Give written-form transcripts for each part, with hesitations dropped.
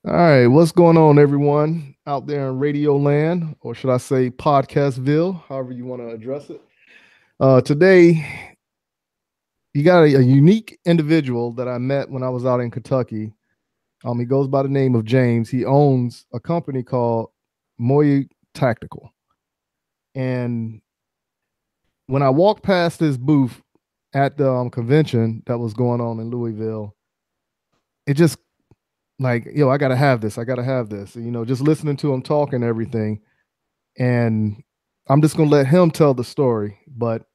All right, what's going on, everyone out there in Radio Land, or should I say Podcastville, however you want to address it. Today, you got a unique individual that I met when I was out in Kentucky. He goes by the name of James. He owns a company called Moy Tactical. And when I walked past this booth at the convention that was going on in Louisville, it just like, yo, I gotta have this. I gotta have this. And, just listening to him talk and everything. And I'm just gonna let him tell the story, but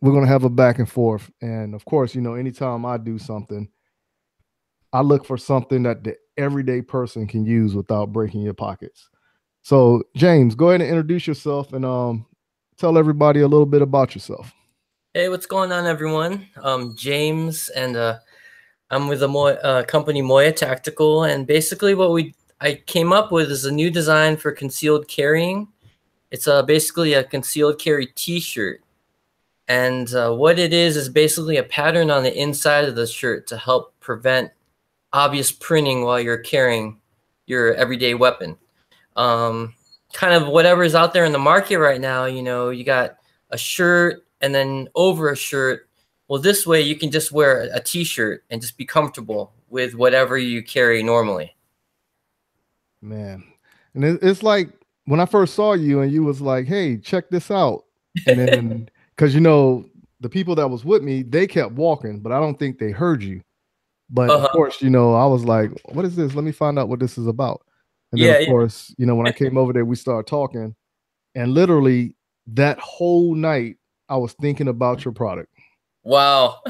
we're gonna have a back and forth. And of course, anytime I do something, I look for something that the everyday person can use without breaking your pockets. So, James, go ahead and introduce yourself and tell everybody a little bit about yourself. Hey, what's going on, everyone? James, and I'm with the company Moya Tactical, and basically I came up with is a new design for concealed carrying. It's basically a concealed carry T-shirt, and what it is basically a pattern on the inside of the shirt to help prevent obvious printing while you're carrying your everyday weapon. Kind of whatever's out there in the market right now, you got a shirt and then over a shirt. Well, this way you can just wear a t-shirt and just be comfortable with whatever you carry normally. Man, and it's like when I first saw you and you was like, "Hey, check this out," and then because the people that was with me, they kept walking, but I don't think they heard you. But of course, I was like, "What is this? Let me find out what this is about." And then, Yeah, of course, when I came over there, we started talking, and literally that whole night, I was thinking about your product. Wow.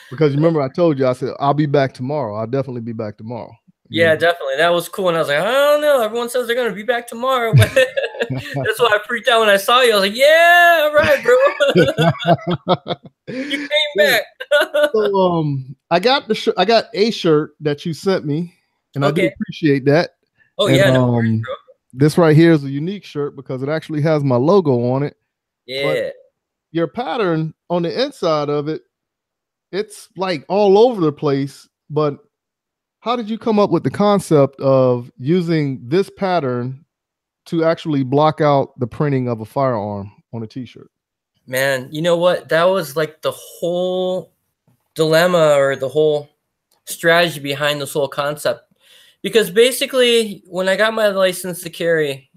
Because remember, I told you, I said, I'll be back tomorrow. I'll definitely be back tomorrow. Yeah, definitely. That was cool. And I was like, I don't know. Everyone says they're going to be back tomorrow. But that's why I freaked out when I saw you. I was like, yeah, all right, bro. You came back. So I got I got a shirt that you sent me, and I do appreciate that. Oh, and, yeah, no worries, bro. This right here is a unique shirt because it actually has my logo on it. Yeah. But your pattern on the inside of it, it's like all over the place. But how did you come up with the concept of using this pattern to actually block out the printing of a firearm on a t-shirt? Man, you know what? That was like the whole dilemma or the whole strategy behind this whole concept. Because basically, when I got my license to carry,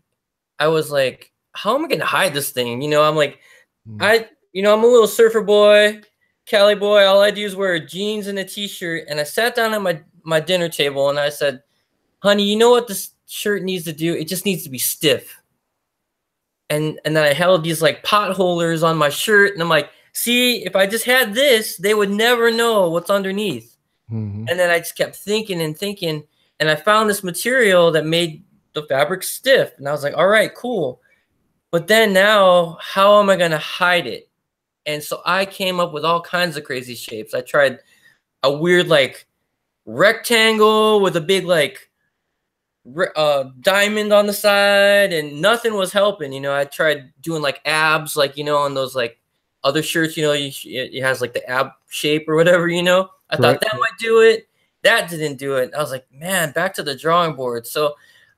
I was like, how am I going to hide this thing? I'm like, I'm a little surfer boy, Cali boy. All I do is wear jeans and a t-shirt. And I sat down at my dinner table and I said, honey, you know what this shirt needs to do? It just needs to be stiff. And then I held these like potholers on my shirt and I'm like, see, if I just had this, they would never know what's underneath. And then I just kept thinking and thinking, and I found this material that made the fabric stiff. And I was like, all right, cool. But then now, how am I going to hide it? And so I came up with all kinds of crazy shapes. I tried a weird like rectangle with a big like diamond on the side, and nothing was helping. I tried doing like abs, like on those like other shirts, it has like the ab shape or whatever. I thought that might do it. That didn't do it. I was like, man, back to the drawing board. So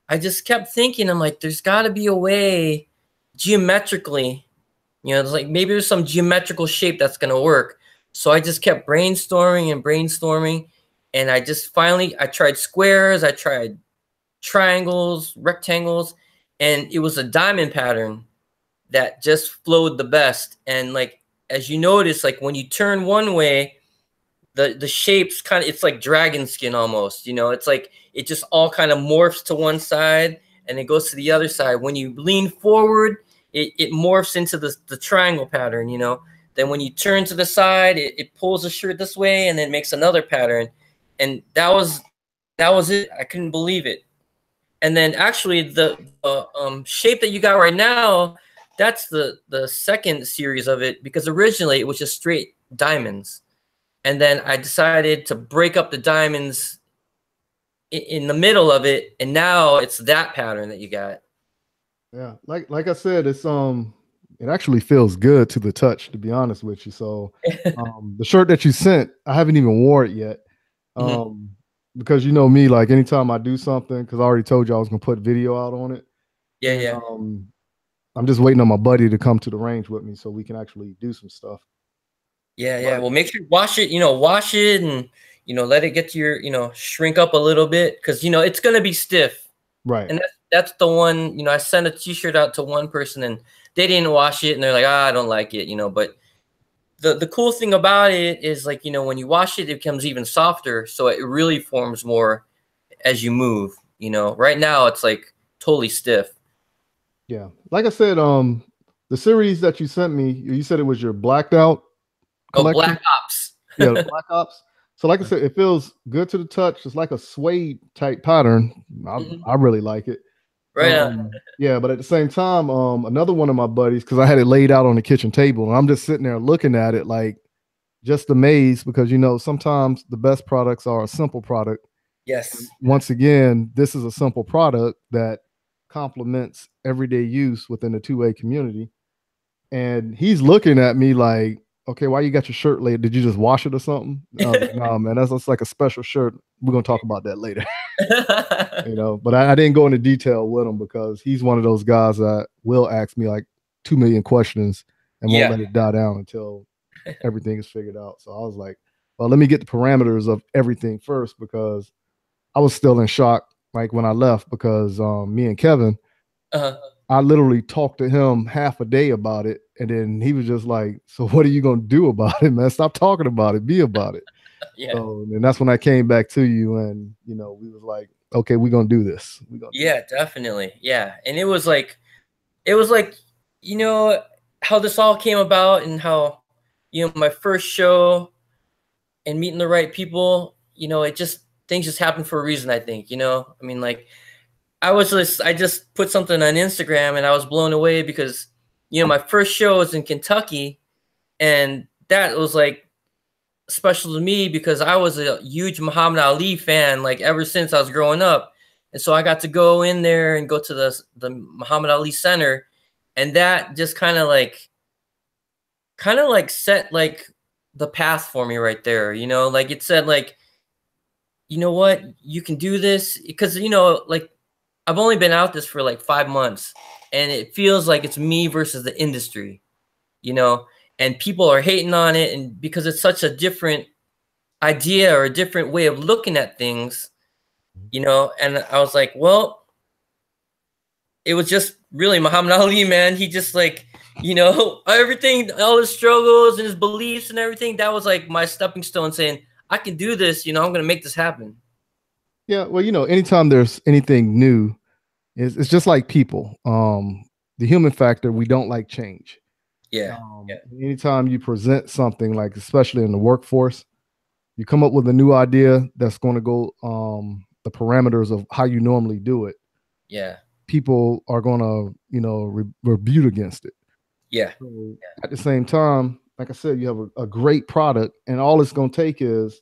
I just kept thinking, I'm like, there's got to be a way geometrically, it's like maybe there's some geometrical shape that's gonna work. So I just kept brainstorming and brainstorming, and I tried squares, I tried triangles, rectangles, and it was a diamond pattern that just flowed the best. And like as you notice, like when you turn one way, the shapes it's like dragon skin almost. It's like it just all kind of morphs to one side and it goes to the other side. When you lean forward, it morphs into the triangle pattern. Then when you turn to the side, it pulls the shirt this way and then makes another pattern. And that was it. I couldn't believe it. And then actually the shape that you got right now, that's the second series of it, because originally it was just straight diamonds. And then I decided to break up the diamonds in the middle of it, and now it's that pattern that you got. Yeah, like I said, it actually feels good to the touch, to be honest with you. So the shirt that you sent, I haven't even wore it yet. because you know me, like anytime I do something, because I already told you I was gonna put video out on it, Yeah, and yeah. I'm just waiting on my buddy to come to the range with me so we can actually do some stuff. Yeah, yeah. Well, make sure you wash it, wash it and, let it get to your, shrink up a little bit because, it's going to be stiff. Right. And that's the one, I sent a t-shirt out to one person and they didn't wash it and they're like, I don't like it, but the cool thing about it is like, when you wash it, it becomes even softer. So it really forms more as you move, right now it's like totally stiff. Yeah. Like I said, the series that you sent me, you said it was your blacked out collection? Black Ops. Yeah, Black Ops. So like I said, it feels good to the touch. It's like a suede type pattern. I really like it. Right. Yeah, but at the same time, another one of my buddies, because I had it laid out on the kitchen table, and I'm just sitting there looking at it like just amazed because sometimes the best products are a simple product. Yes. Once again, this is a simple product that complements everyday use within the 2A community. And he's looking at me like, okay, why you got your shirt laid? Did you just wash it or something? No, man, that's like a special shirt. We're gonna talk about that later. But I didn't go into detail with him because he's one of those guys that will ask me like 2 million questions and won't let it die down until everything is figured out. So I was like, well, let me get the parameters of everything first because I was still in shock like when I left because me and Kevin, I literally talked to him half a day about it. And then he was just like, so what are you going to do about it, man? Stop talking about it. Be about it. Yeah. So, and that's when I came back to you and, we was like, okay, we're going to do this. Definitely. Yeah. And it was like, how this all came about and how, my first show and meeting the right people, things just happen for a reason, I think, I mean, like, I just put something on Instagram and I was blown away because, my first show was in Kentucky and that was like special to me because I was a huge Muhammad Ali fan, like ever since I was growing up. And so I got to go in there and go to the Muhammad Ali Center. And that just kind of like set like the path for me right there, like it said like, you know what, you can do this because, like I've only been out this for like 5 months and it feels like it's me versus the industry, and people are hating on it. And because it's such a different idea or a different way of looking at things, and I was like, well, it was just really Muhammad Ali, man. He just like, everything, all his struggles and his beliefs and everything, that was like my stepping stone saying, I can do this, I'm going to make this happen. Yeah. Well, anytime there's anything new, it's just like people. The human factor, we don't like change. Yeah. Anytime you present something like, especially in the workforce, you come up with a new idea that's going to go the parameters of how you normally do it. Yeah. People are going to, rebut against it. Yeah. So at the same time, like I said, you have a great product and all it's going to take is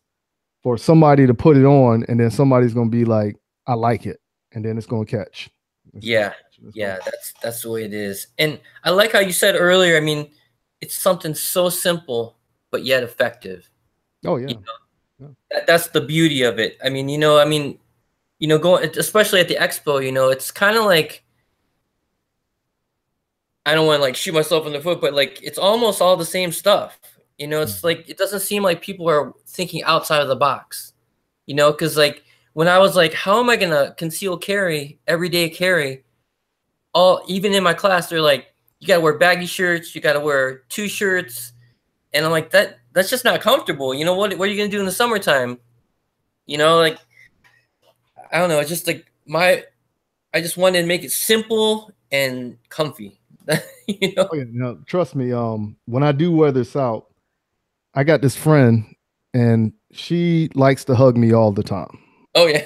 for somebody to put it on and then somebody's going to be like, I like it. And then it's going to catch. That's the way it is. And I like how you said earlier, I mean, it's something so simple, but yet effective. Oh yeah. That's the beauty of it. I mean, going, especially at the expo, it's kind of like, I don't want to like shoot myself in the foot, but like, it's almost all the same stuff. It's like, it doesn't seem like people are thinking outside of the box, cause like when I was like, how am I going to conceal carry, everyday carry? Even in my class, they're like, you got to wear baggy shirts. You got to wear 2 shirts. And I'm like, that's just not comfortable. What are you going to do in the summertime? Like, I don't know. It's just like I just wanted to make it simple and comfy. Oh, yeah, trust me. When I do wear this out, I got this friend and she likes to hug me all the time. Oh yeah.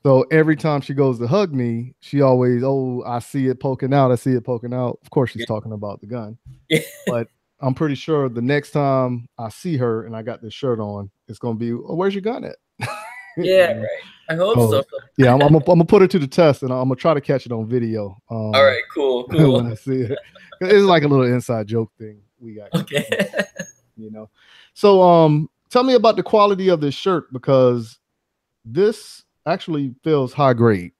So every time she goes to hug me, she always, I see it poking out. I see it poking out. Of course, she's talking about the gun. Yeah. But I'm pretty sure the next time I see her and I got this shirt on, it's gonna be, where's your gun at? Yeah, right. I hope so. Yeah, I'm gonna put her to the test, and I'm gonna try to catch it on video. All right, cool. When I see it, it's like a little inside joke thing we got. Okay. So tell me about the quality of this shirt because this actually feels high grade.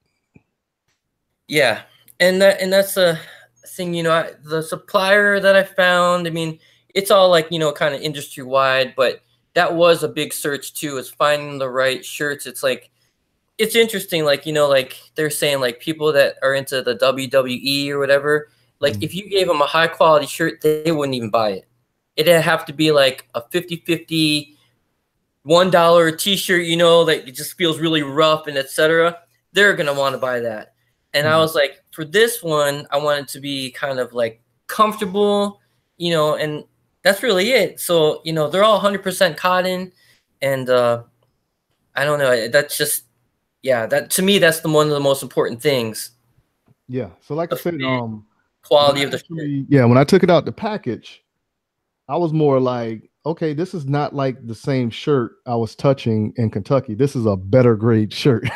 Yeah, and that's a thing. The supplier that I found. I mean, it's all like kind of industry wide, but that was a big search too. Is finding the right shirts. It's like it's interesting. Like like they're saying like people that are into the WWE or whatever. Like if you gave them a high quality shirt, they wouldn't even buy it. It'd have to be like a 50-50 $1 t-shirt, that it just feels really rough and etc. They're gonna want to buy that. And I was like, for this one, I want it to be kind of like comfortable, and that's really it. So, they're all 100% cotton. And I don't know. That's just, yeah, that to me, that's one of the most important things. Yeah. So like I said, quality of the shirt. Yeah, when I took it out the package, I was more like, okay, this is not like the same shirt I was touching in Kentucky. This is a better grade shirt.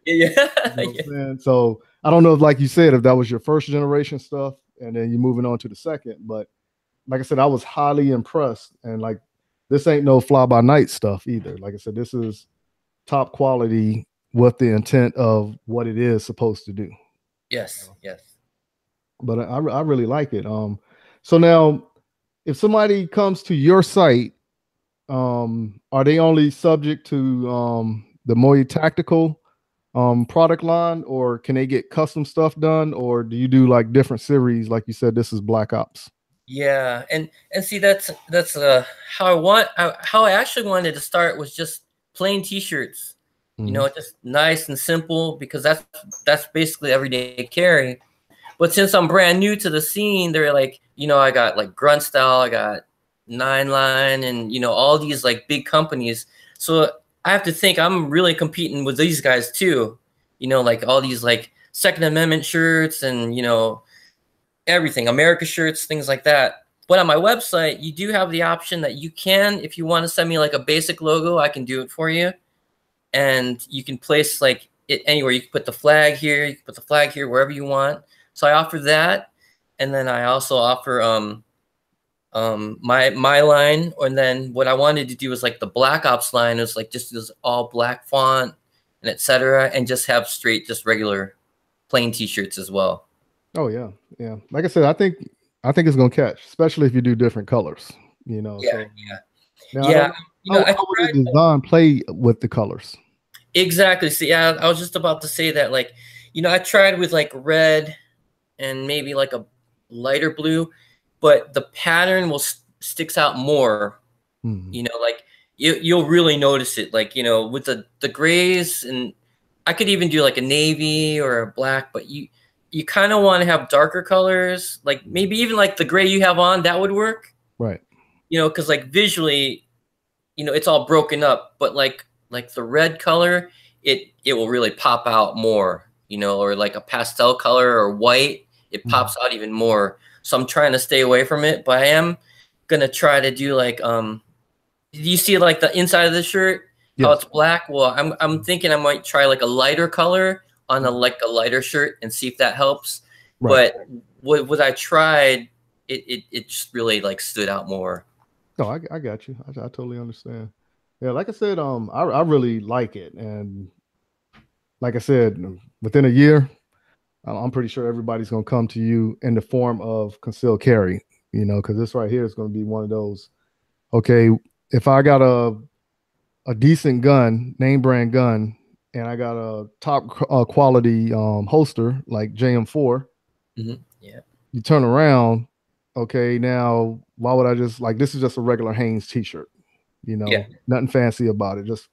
Yeah. You know so I don't know if, like you said, if that was your first generation stuff and then you're moving on to the second. But like I said, I was highly impressed. And like, this ain't no fly by night stuff either. Like I said, this is top quality with the intent of what it is supposed to do. Yes. But I really like it. So now, if somebody comes to your site, are they only subject to the Moy Tactical product line, or can they get custom stuff done, or do you do like different series? Like you said, this is Black Ops. Yeah, and see that's how I actually wanted to start was just plain t-shirts. Just nice and simple, because that's basically everyday carry. But since I'm brand new to the scene, they're like, I got like Grunt Style, I got Nine Line, and all these like big companies. So I have to think I'm really competing with these guys too. Like all these like Second Amendment shirts and everything, America shirts, things like that. But on my website, you do have the option that you can, if you want to send me like a basic logo, I can do it for you. And you can place like it anywhere. You can put the flag here, you can put the flag here, wherever you want. So I offer that. And then I also offer my line. And then what I wanted to do was like the Black Ops line is like just this all black font and etc. And just have straight, just regular plain t-shirts as well. Oh yeah. Like I said, I think it's gonna catch, especially if you do different colors. Yeah, so. yeah. Now, yeah. How would the design play with the colors? Exactly. So yeah, I was just about to say that, like, I tried with like red and maybe like a lighter blue, but the pattern will sticks out more. Like you'll really notice it, like, with the grays, and I could even do like a navy or a black, but you kind of want to have darker colors, like maybe even like the gray you have on, that would work. Right. Because like visually, it's all broken up, but like the red color, it will really pop out more, or like a pastel color or white, it pops out even more. So I'm trying to stay away from it, but I am gonna try to do like you see like the inside of the shirt, how it's black? Well, I'm thinking I might try like a lighter color on a lighter shirt and see if that helps. Right. But what I tried, it just really like stood out more. No, I got you. I totally understand. Yeah, like I said, I really like it, and like I said, within a year, I'm pretty sure everybody's gonna come to you in the form of concealed carry. Because this right here is gonna be one of those. Okay, if I got a decent gun, name brand gun, and I got a top quality holster like JM4, yeah, you turn around. Okay, now why would I just like this is just a regular Hanes t-shirt, nothing fancy about it, just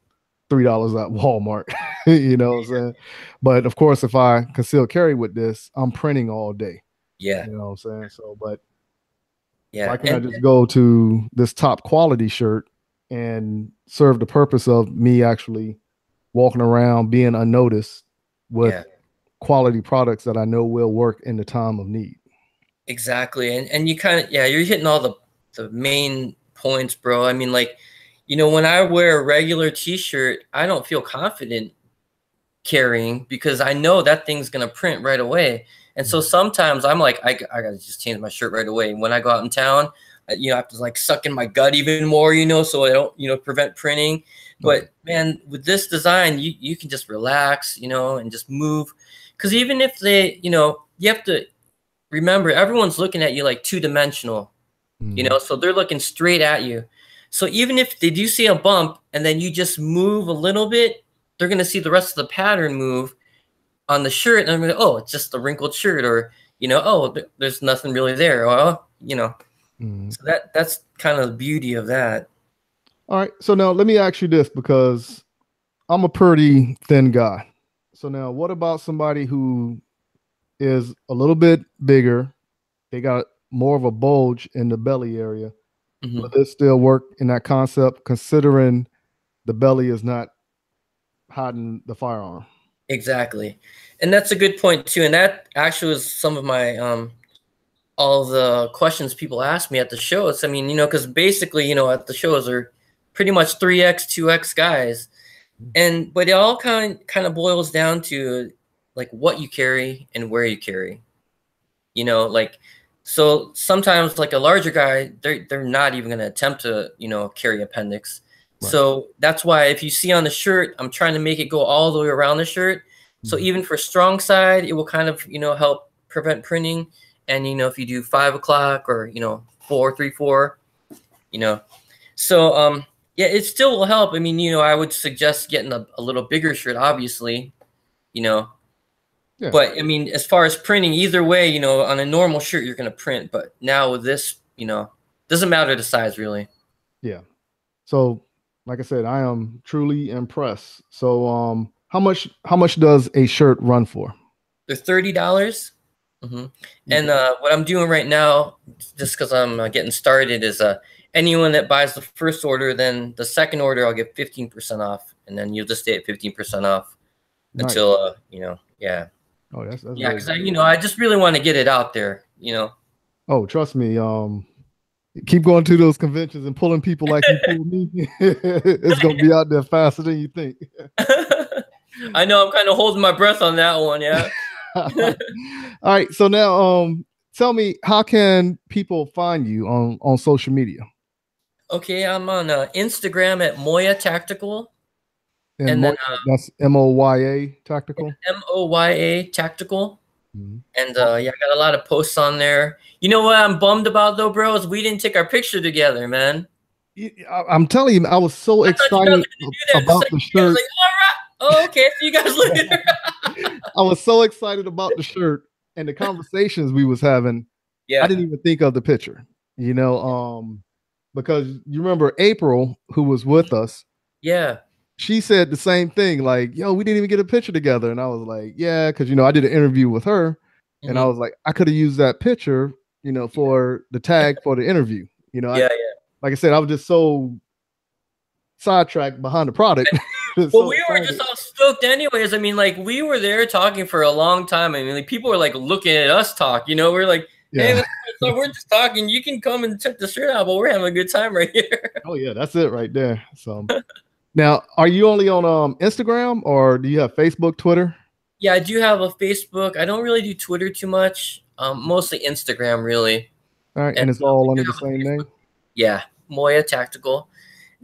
$3 at Walmart, what I'm saying? But of course, if I conceal carry with this, I'm printing all day. Yeah. You know what I'm saying? So, but yeah, why can't I just go to this top quality shirt and serve the purpose of me actually walking around being unnoticed with quality products that I know will work in the time of need? Exactly. And you kind of, you're hitting all the main points, bro. I mean, like, when I wear a regular t-shirt, I don't feel confident carrying because I know that thing's going to print right away. And so sometimes I'm like, I got to just change my shirt right away. And when I go out in town, I have to like suck in my gut even more, so I don't, prevent printing. But man, with this design, you can just relax, and just move. Because even if they, you have to remember everyone's looking at you like two-dimensional, so they're looking straight at you. So even if they do see a bump and then you just move a little bit, they're going to see the rest of the pattern move on the shirt. And I'm going to, oh, it's just a wrinkled shirt, or, oh, there's nothing really there. So that's kind of the beauty of that. All right. So now let me ask you this, because I'm a pretty thin guy. So now what about somebody who is a little bit bigger? They got more of a bulge in the belly area. Will this still work in that concept, considering the belly is not hiding the firearm? Exactly. And that's a good point too. And that actually was some of my all the questions people ask me at the shows. I mean, because basically, at the shows are pretty much 3X, 2X guys. But it all kind of boils down to like what you carry and where you carry. So sometimes like a larger guy, they're not even going to attempt to, carry appendix. Right. So that's why if you see on the shirt, I'm trying to make it go all the way around the shirt. So even for strong side, it will kind of, help prevent printing. And, if you do 5 o'clock or, 4, 3, 4, so, yeah, it still will help. I mean, I would suggest getting a little bigger shirt, obviously, Yeah. But I mean, as far as printing, either way, on a normal shirt, you're going to print. But now with this, doesn't matter the size really. Yeah. So like I said, I am truly impressed. So, how much does a shirt run for? They're $30. And what I'm doing right now, just because I'm getting started, is anyone that buys the first order, then the second order, I'll get 15% off, and then you'll just stay at 15% off until yeah. Oh, that's yeah, because I just really want to get it out there, Oh, trust me. Keep going to those conventions and pulling people like you pulled me. It's gonna be out there faster than you think. I know. I'm kind of holding my breath on that one. Yeah. All right. So now, tell me, how can people find you on social media? Okay, I'm on Instagram at Moya Tactical. And then that's MOYA Tactical. MOYA Tactical. And I got a lot of posts on there. You know what I'm bummed about though, bro, is we didn't take our picture together, man. I'm telling you, I was so excited about the shirt. Like, all right. Oh, okay, so you guys look at her. I was so excited about the shirt and the conversations we was having. Yeah, I didn't even think of the picture, because you remember April, who was with us. Yeah. She said the same thing, like, yo, we didn't even get a picture together. And I was like, yeah, because, I did an interview with her and I was like, I could have used that picture, for the tag for the interview. Like I said, I was just so sidetracked behind the product. Well, so we were just all stoked anyways. I mean, like, we were there talking for a long time. I mean, like, people were like looking at us talk, we're like, hey, so we're just talking. You can come and check the shirt out, but we're having a good time right here. Oh, yeah, that's it right there. So now, are you only on Instagram, or do you have Facebook, Twitter? Yeah, I do have a Facebook. I don't really do Twitter too much. Mostly Instagram, really. All right, and it's all under the same name? Yeah, Moya Tactical.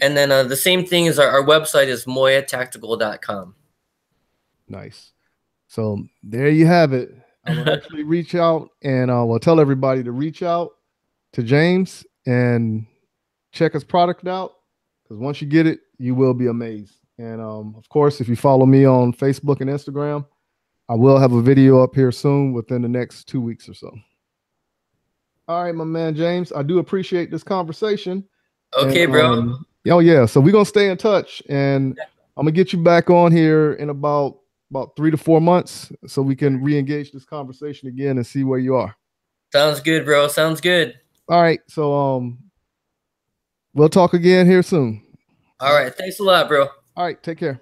And then the same thing is our website is moyatactical.com. Nice. So there you have it. I will actually reach out, and I will tell everybody to reach out to James and check his product out, because once you get it, you will be amazed. And of course, if you follow me on Facebook and Instagram, I will have a video up here soon within the next 2 weeks or so. All right, my man, James, I do appreciate this conversation. Okay, bro. Oh, yeah. So we're going to stay in touch, and I'm going to get you back on here in about 3 to 4 months so we can re-engage this conversation again and see where you are. Sounds good, bro. Sounds good. All right. So we'll talk again here soon. All right. Thanks a lot, bro. All right. Take care.